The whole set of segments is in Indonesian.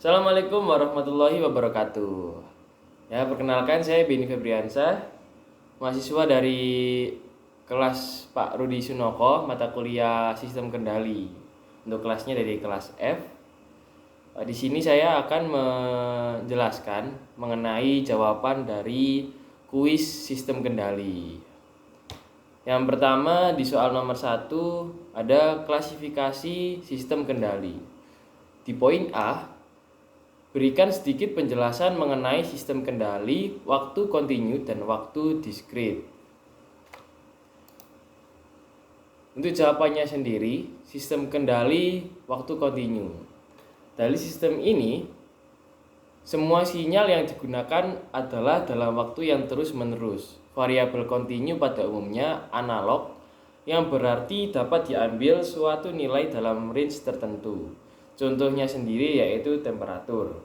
Assalamualaikum warahmatullahi wabarakatuh. Ya, perkenalkan saya Beni Febriansyah, mahasiswa dari kelas Pak Rudi Sunoko, mata kuliah Sistem Kendali. Untuk kelasnya dari kelas F. Di sini saya akan menjelaskan mengenai jawaban dari kuis Sistem Kendali. Yang pertama di soal nomor 1 ada klasifikasi sistem kendali. Di poin A, berikan sedikit penjelasan mengenai sistem kendali, waktu kontinu dan waktu diskrit. Untuk jawabannya sendiri, sistem kendali waktu kontinu. Dari sistem ini, semua sinyal yang digunakan adalah dalam waktu yang terus-menerus. Variabel kontinu pada umumnya analog, yang berarti dapat diambil suatu nilai dalam range tertentu. Contohnya sendiri yaitu temperatur.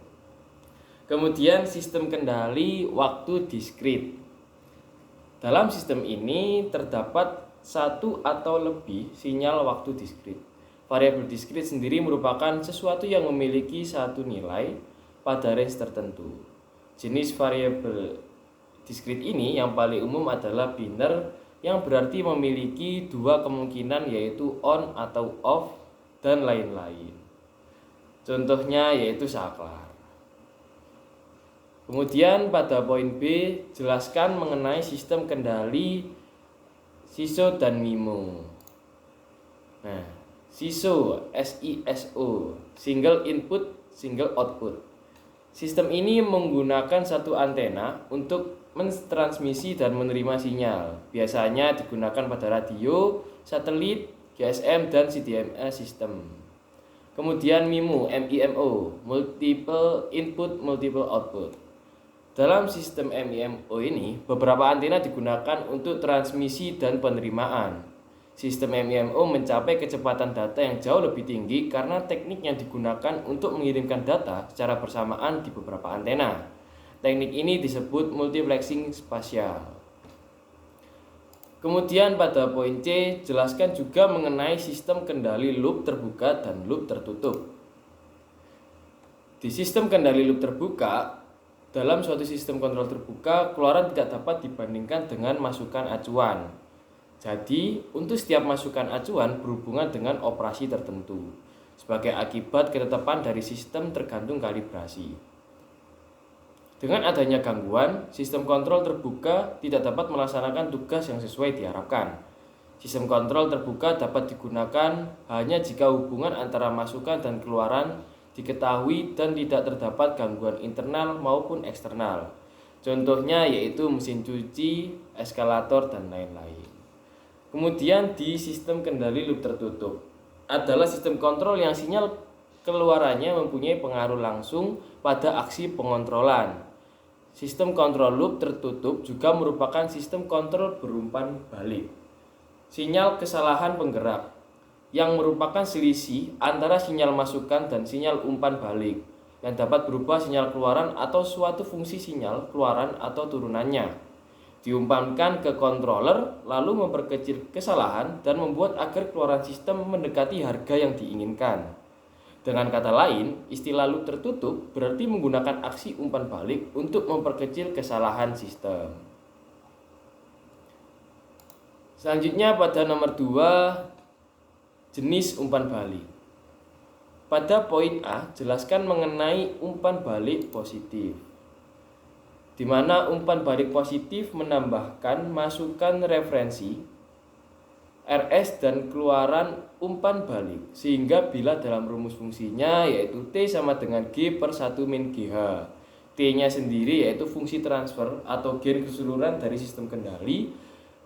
Kemudian sistem kendali waktu diskrit. Dalam sistem ini terdapat satu atau lebih sinyal waktu diskrit. Variabel diskrit sendiri merupakan sesuatu yang memiliki satu nilai pada range tertentu. Jenis variabel diskrit ini yang paling umum adalah biner, yang berarti memiliki dua kemungkinan yaitu on atau off dan lain-lain. Contohnya yaitu saklar. Kemudian pada poin B, jelaskan mengenai sistem kendali SISO dan MIMO. Nah, SISO, SISO, single input, single output. Sistem ini menggunakan satu antena untuk mentransmisi dan menerima sinyal. Biasanya digunakan pada radio, satelit, GSM, dan CDMA sistem. Kemudian MIMO, MIMO, multiple input, multiple output. Dalam sistem MIMO ini, beberapa antena digunakan untuk transmisi dan penerimaan. Sistem MIMO mencapai kecepatan data yang jauh lebih tinggi karena teknik yang digunakan untuk mengirimkan data secara bersamaan di beberapa antena. Teknik ini disebut multiplexing spasial. Kemudian pada poin C, jelaskan juga mengenai sistem kendali loop terbuka dan loop tertutup. Di sistem kendali loop terbuka, dalam suatu sistem kontrol terbuka, keluaran tidak dapat dibandingkan dengan masukan acuan. Jadi, untuk setiap masukan acuan berhubungan dengan operasi tertentu. Sebagai akibat, ketetapan dari sistem tergantung kalibrasi. Dengan adanya gangguan, sistem kontrol terbuka tidak dapat melaksanakan tugas yang sesuai diharapkan. Sistem kontrol terbuka dapat digunakan hanya jika hubungan antara masukan dan keluaran diketahui dan tidak terdapat gangguan internal maupun eksternal. Contohnya yaitu mesin cuci, eskalator, dan lain-lain. Kemudian di sistem kendali loop tertutup adalah sistem kontrol yang sinyal keluarannya mempunyai pengaruh langsung pada aksi pengontrolan. Sistem kontrol loop tertutup juga merupakan sistem kontrol berumpan balik. Sinyal kesalahan penggerak yang merupakan selisih antara sinyal masukan dan sinyal umpan balik yang dapat berupa sinyal keluaran atau suatu fungsi sinyal keluaran atau turunannya. Diumpankan ke controller lalu memperkecil kesalahan dan membuat agar keluaran sistem mendekati harga yang diinginkan. Dengan kata lain, istilah loop tertutup berarti menggunakan aksi umpan balik untuk memperkecil kesalahan sistem. Selanjutnya pada nomor 2, jenis umpan balik. Pada poin A, jelaskan mengenai umpan balik positif, di mana umpan balik positif menambahkan masukan referensi RS dan keluaran umpan balik, sehingga bila dalam rumus fungsinya yaitu T sama dengan G per 1 min GH. T-nya sendiri yaitu fungsi transfer atau gain keseluruhan dari sistem kendali.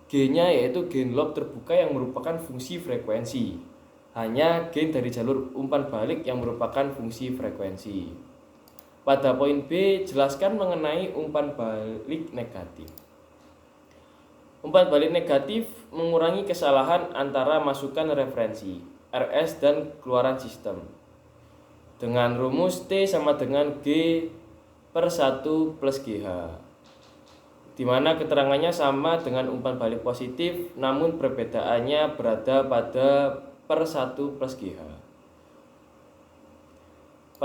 G-nya yaitu gain loop terbuka yang merupakan fungsi frekuensi. Hanya gain dari jalur umpan balik yang merupakan fungsi frekuensi. Pada poin B, jelaskan mengenai umpan balik negatif. Umpan balik negatif mengurangi kesalahan antara masukan referensi RS dan keluaran sistem dengan rumus T sama dengan G per 1 plus GH, di mana keterangannya sama dengan umpan balik positif namun perbedaannya berada pada per 1 plus GH.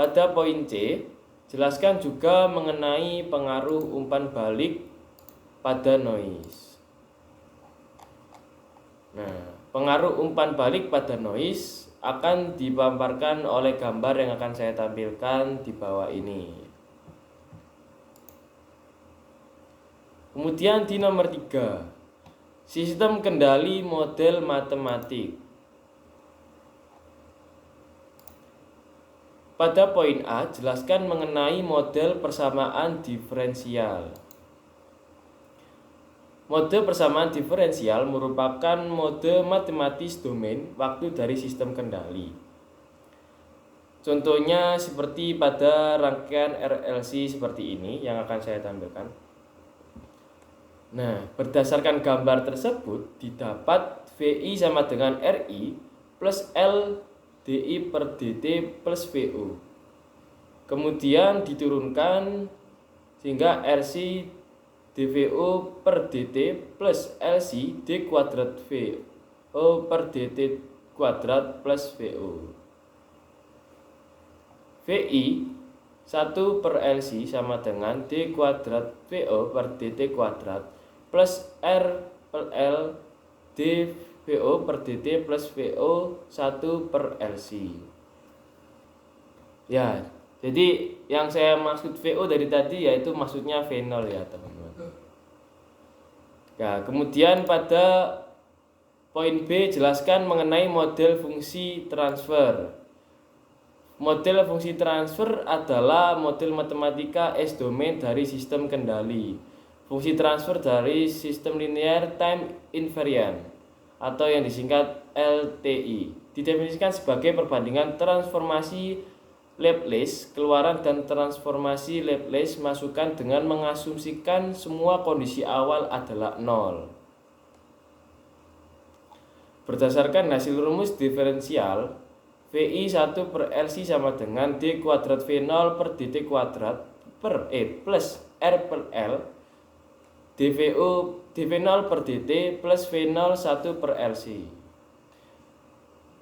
Pada poin C, jelaskan juga mengenai pengaruh umpan balik pada noise. Nah, pengaruh umpan balik pada noise akan dipaparkan oleh gambar yang akan saya tampilkan di bawah ini. Kemudian di nomor 3, sistem kendali model matematik. Pada poin A, jelaskan mengenai model persamaan diferensial. Mode persamaan diferensial merupakan mode matematis domain waktu dari sistem kendali. Contohnya seperti pada rangkaian RLC seperti ini yang akan saya tampilkan. Nah, berdasarkan gambar tersebut didapat VI sama dengan RI plus L DI per DT plus VO. Kemudian diturunkan sehingga RC dVO per DT plus LC D kuadrat VO per DT kuadrat plus VO. VI 1 per LC sama dengan D kuadrat VO per DT kuadrat plus R per L dVO per DT plus VO 1 per LC. Ya, jadi yang saya maksud VO dari tadi yaitu maksudnya V0 ya teman-teman. Ya, kemudian pada poin B, jelaskan mengenai model fungsi transfer. Model fungsi transfer adalah model matematika S-domain dari sistem kendali. Fungsi transfer dari sistem linear time invariant atau yang disingkat LTI didefinisikan sebagai perbandingan transformasi Laplace keluaran dan transformasi Laplace masukan dengan mengasumsikan semua kondisi awal adalah 0. Berdasarkan hasil rumus diferensial, VI 1 per LC sama dengan D kuadrat V0 per DT kuadrat per plus R per L dV0 per DT plus V0 1 per LC.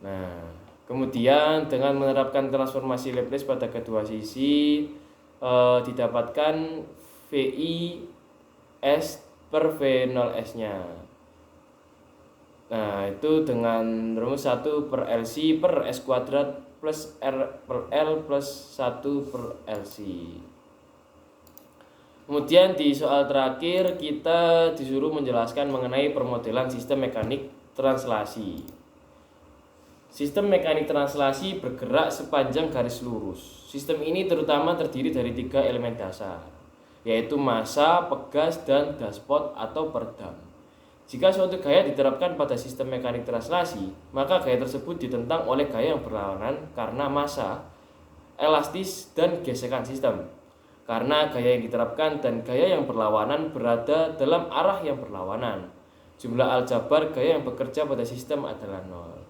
Nah, kemudian dengan menerapkan transformasi Laplace pada kedua sisi didapatkan VI S per V0S nya. Nah, itu dengan rumus 1 per LC per S kuadrat plus R per L plus 1 per LC. Kemudian di soal terakhir kita disuruh menjelaskan mengenai permodelan sistem mekanik translasi. Sistem mekanik translasi bergerak sepanjang garis lurus. Sistem ini terutama terdiri dari 3 elemen dasar, yaitu massa, pegas, dan dashpot atau perdam. Jika suatu gaya diterapkan pada sistem mekanik translasi, maka gaya tersebut ditentang oleh gaya yang berlawanan karena massa, elastis, dan gesekan sistem. Karena gaya yang diterapkan dan gaya yang berlawanan berada dalam arah yang berlawanan, jumlah aljabar gaya yang bekerja pada sistem adalah 0.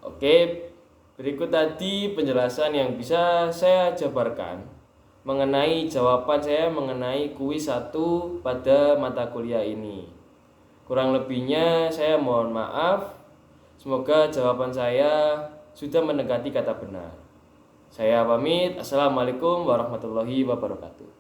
Oke, berikut tadi penjelasan yang bisa saya jabarkan mengenai jawaban saya mengenai kuis 1 pada mata kuliah ini. Kurang lebihnya saya mohon maaf. Semoga jawaban saya sudah mendekati kata benar. Saya pamit. Assalamualaikum warahmatullahi wabarakatuh.